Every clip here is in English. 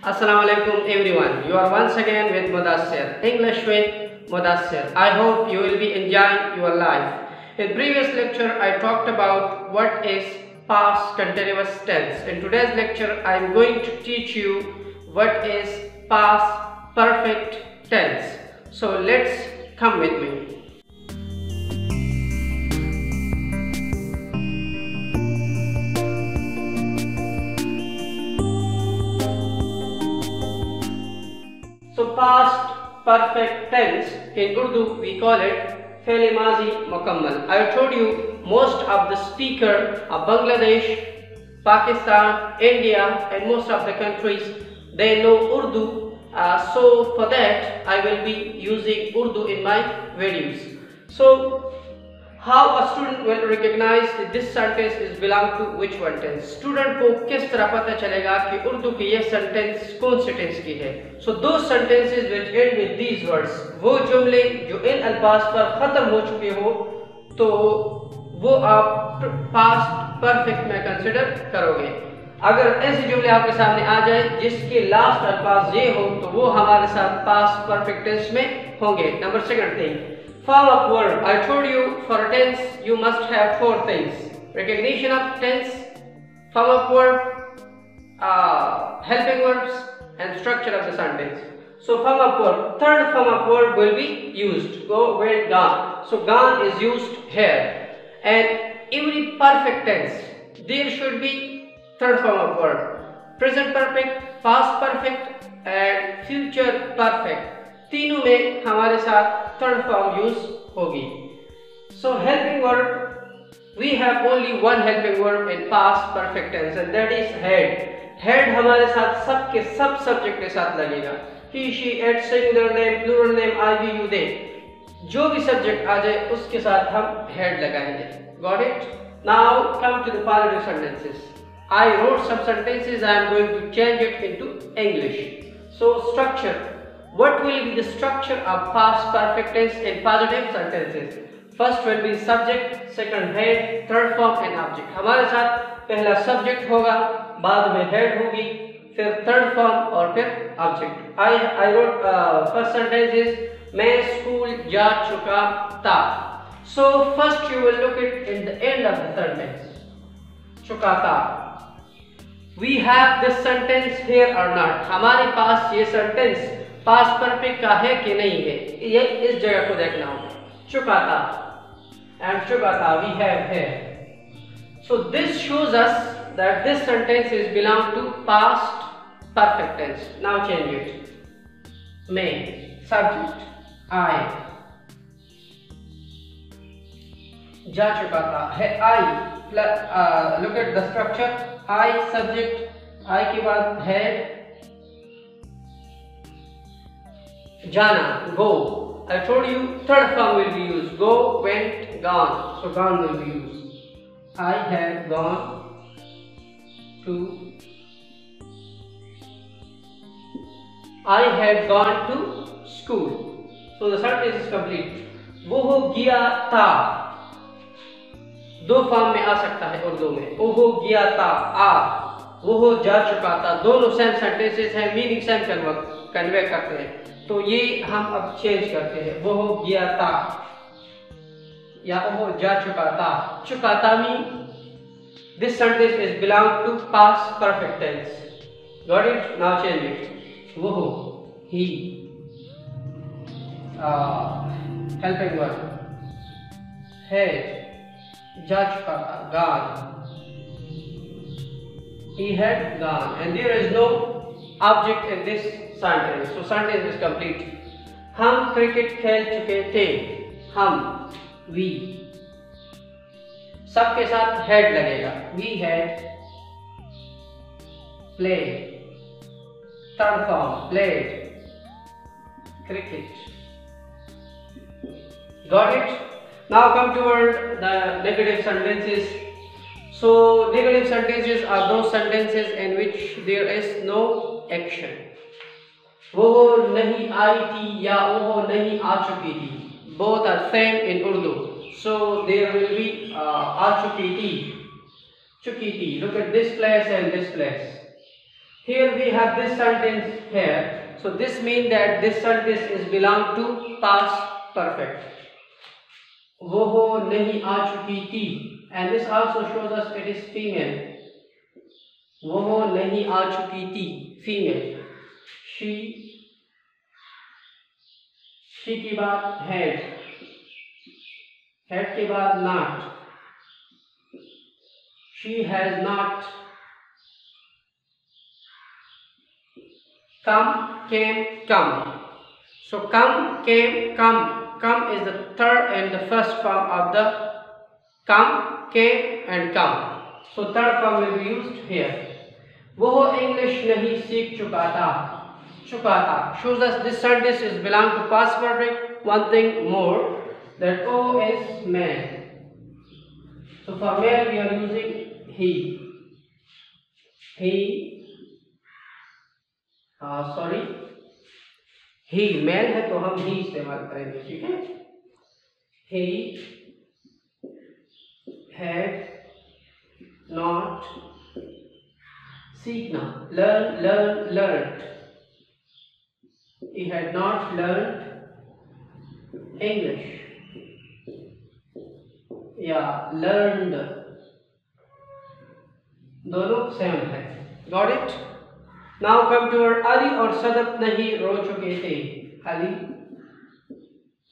Assalamu alaikum everyone. You are once again with Mudassir. English with Mudassir. I hope you will be enjoying your life. In previous lecture I talked about what is past continuous tense. In today's lecture I am going to teach you what is past perfect tense. So let's come with me. So past perfect tense in Urdu we call it Fe'l Mazi Mukammal. I told you most of the speaker of Bangladesh, Pakistan, India and most of the countries they know Urdu. So for that I will be using Urdu in my videos. So how a student will recognize that this sentence is belong to which one tense? Student को किस तरह पता चलेगा कि उर्दू की ये sentence कौन से tense की है? So those sentences which end with these words, वो जुमले जो इन अल्फाज पर खत्म हो चुके हो तो वो आप past perfect में consider करोगे. अगर ऐसे जुमले आपके सामने आ जाए जिसके last अल्फाज ये हो तो वो हमारे साथ past perfect tense में होंगे. Number second thing, form of verb. I told you for a tense you must have four things: recognition of tense, form of verb, helping verbs and structure of the sentence. So form of verb, third form of verb will be used: go, went, gone. So gone is used here, and every perfect tense there should be third form of verb: present perfect, past perfect and future perfect. तीनों में हमारे साथ third form use होगी. So helping verb, we have only one helping verb in past perfect tense and that is had. Had हमारे साथ सब के सब सब्जेक्ट के साथ लगेगा. He, she, it, singular name, plural name, I, we, you, they, जो भी सब्जेक्ट आ जाए उसके साथ हम हेड लगाएंगे. Got it? Now come to the positive sentences. I wrote some sentences, I am going to change it into English. So structure, what will be the structure of past perfect tense in positive sentences? First will be subject, second head, third form and object. हमारे साथ पहला subject होगा, बाद में head होगी, फिर third form और फिर object. I wrote first sentence is मैं स्कूल जा चुका था. So first you will look it in the end of the sentence. चुका था. We have this sentence here or not? हमारे पास ये sentence पास्ट परफेक्ट का है कि नहीं है, ये इस जगह को देखना होगा. चुका था एंड चुका था वी हैव है. So this shows us that this sentence is belong to past perfect tense. Now change it. मैं, सब्जेक्ट आई, जा चुका था है I. Look at the structure. I subject, I के बाद हेड, जाना, go. I told you third form will be used: go, went, gone. So gone will be used. I have gone to. I had gone to school. So the sentence is complete. वो हो गया था. दो form में आ सकता है उर्दू में. वो हो गया था, आ. वो हो जा चुका था. दोनों सेम सेंटेंसेस हैं, मीनिंग सेम कन्वे करते हैं. तो ये हम अब चेंज करते हैं. वो हो गया था या वो हो जा चुका था. चुका था mean this sentence is belong to past perfect tense. Got it? Now change it. वो हो, ही, हेल्पिंग वर्ब, हैड, जा चुका था, gone, he had gone, and there is no object in this sentence. So sentence is complete. हम cricket खेल चुके थे. हम, we, सबके साथ head लगेगा. We had played. Third form, played cricket. Got it? Now come toward the negative sentences. So negative sentences are those sentences in which there is no action. वो नहीं आई थी या वो नहीं आ चुकी थी. Both are same in Urdu. So there will be आ चुकी थी. Look at this place and this place. Here we have this sentence here. So this means that this sentence is belong to past perfect. वो नहीं आ चुकी थी, and this also shows us it is female. वो नहीं आ चुकी थी, female. She के बाद had के बाद not. She has not. Come, came, come. So come, came, come. Come is the third and the first form of the come, came and come. So third form will be used here. वो English नहीं सीख चुका था. Shows us this sentence is belong to past perfect. One thing more, that O is male. So for male we are using he. He male है तो हम he इस्तेमाल करेंगे, ठीक है. ही हैड नॉट, सीखना, learned. He had not learned English. या learned, दोनों सेम है. Got it? Now come to our Ali और सदफ नहीं रो चुके थे. Ali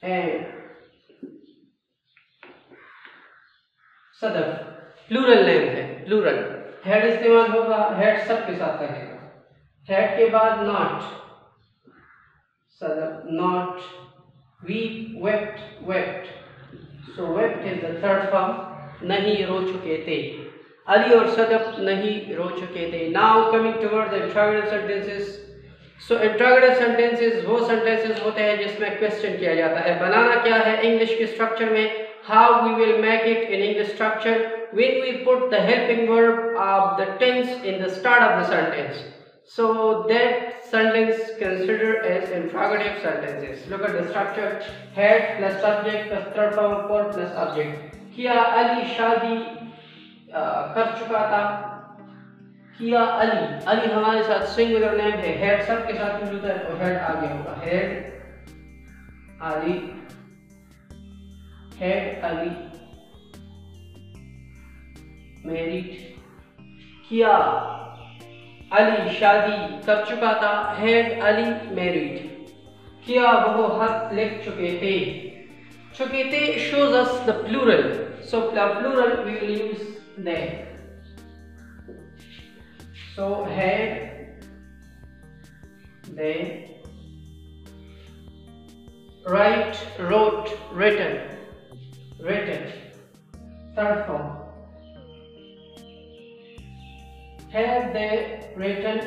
and Sadaf plural name है, प्लूरल. हेड इस्तेमाल होगा, हेड सब के साथ रहेगा. हेड के बाद not, Sadaf not. Weep, wept. So wept is the third form. नहीं रो चुके थे. Ali और सदफ नहीं रो चुके थे. Now coming toward the interrogative sentences. So interrogative sentences वो sentences होते हैं जिसमें question किया जाता है. बनाना क्या है English के structure में? How we will make it in English structure when we put the helping verb of the tense in the start of the sentence. So that sentence considered as interrogative sentences. Look at the structure. Had plus subject plus third form of verb plus object. किया अली शादी कर चुका था. किया अली हमारे साथ singular name है. Head सब के साथ मिलता है तो हेड आगे होगा. Head Ali, head Ali married. किया अली शादी कर चुका था. Head Ali married. किया वो खत लिख चुके थे. shows us the plural. So the plural we will use they. So had, they, write, wrote, written. Third form. Had they written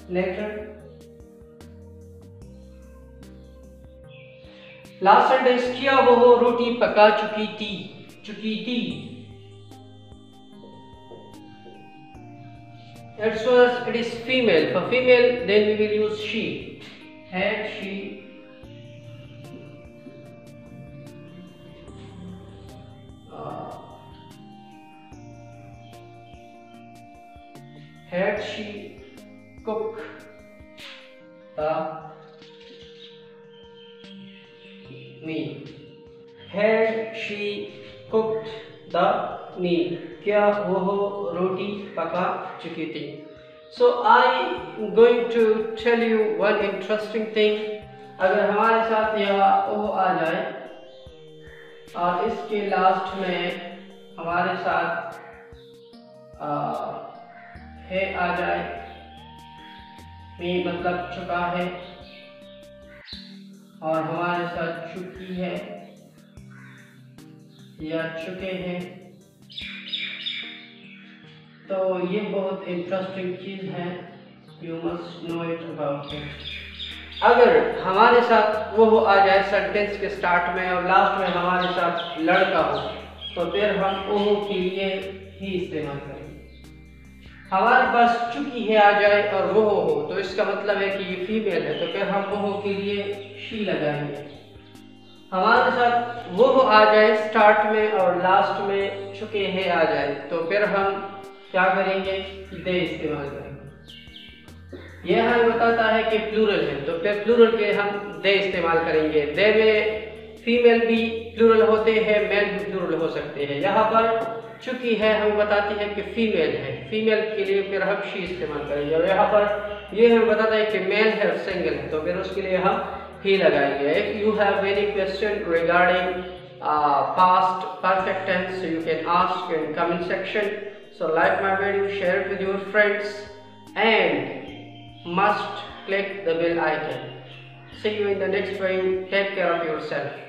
letter. Last sentence किया वो रोटी पका चुकी थी. It shows it is female. For female, then we will use she. Had she cooked the meal. Had she cooked the meal? क्या वो रोटी पका चुकी थी. So I am going to tell you one interesting thing. अगर हमारे साथ या ओ आ जाए और इसके लास्ट में हमारे साथ है आ जाए, में मतलब चुका है, और हमारे साथ चुकी है या चुके हैं, तो ये बहुत इंटरेस्टिंग चीज़ है. You must know it about it. अगर हमारे साथ वो आ जाए सेंटेंस के स्टार्ट में और लास्ट में हमारे साथ लड़का हो, तो फिर हम ओहो के लिए ही इस्तेमाल करेंगे. हमारे पास चुकी है आ जाए और वो हो, तो इसका मतलब है कि ये फीमेल है, तो फिर हम वो के लिए शी लगाएंगे. हमारे साथ वो आ जाए स्टार्ट में और लास्ट में चुके हैं आ जाए, तो फिर हम क्या करेंगे, दे इस्तेमाल करेंगे. ये हमें बताता है कि प्लूरल है, तो फिर प्लूरल के हम दे इस्तेमाल करेंगे। दे में फीमेल भी प्लूरल होते हैं, मेल भी प्लूरल हो सकते हैं। यहाँ पर चूंकि है हमें बताती है कि फीमेल है, फीमेल के लिए फिर हम शी इस्तेमाल करेंगे। और यहाँ पर ये हमें बताता है कि मेल है और सिंगल है, तो फिर उसके लिए हम ही लगाएंगे। If you have any question regarding past perfect tense, so you can ask in comment section. So like my video, share it with your friends, and must click the bell icon. See you in the next video. Take care of yourself.